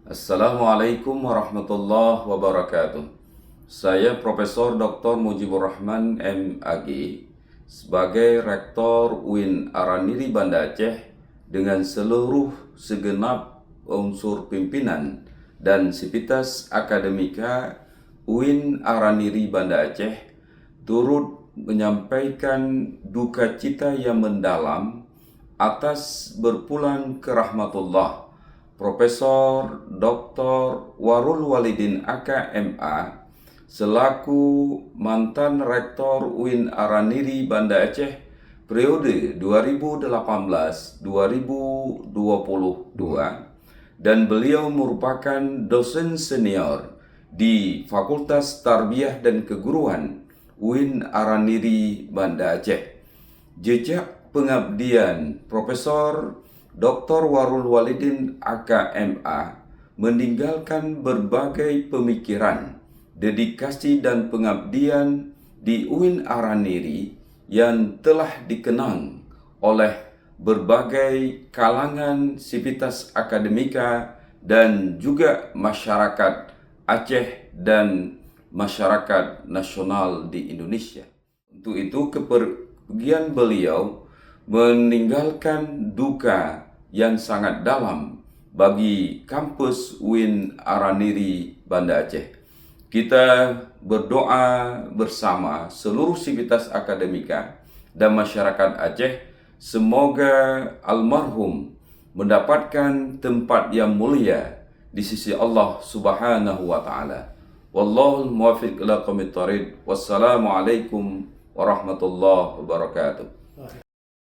Assalamualaikum warahmatullahi wabarakatuh. Saya Profesor Dr. Mujibur Rahman MAG sebagai Rektor UIN Araniri Banda Aceh dengan seluruh segenap unsur pimpinan dan sivitas akademika UIN Araniri Banda Aceh turut menyampaikan duka cita yang mendalam atas berpulang ke rahmatullah Profesor Dr. Warul Walidin AKMA selaku mantan Rektor UIN Araniri Banda Aceh periode 2018-2022 dan beliau merupakan dosen senior di Fakultas Tarbiyah dan Keguruan UIN Araniri Banda Aceh. Jejak pengabdian Profesor Dr. Warul Walidin AKMA meninggalkan berbagai pemikiran, dedikasi dan pengabdian di UIN Araniri yang telah dikenang oleh berbagai kalangan sivitas akademika dan juga masyarakat Aceh dan masyarakat nasional di Indonesia. Untuk itu kepergian beliau meninggalkan duka yang sangat dalam bagi kampus UIN Araniri Banda Aceh. Kita berdoa bersama seluruh sivitas akademika dan masyarakat Aceh, semoga almarhum mendapatkan tempat yang mulia di sisi Allah Subhanahu wa taala. Wallahul muwaffiq ila aqwamit thoriq. Wassalamualaikum warahmatullahi wabarakatuh.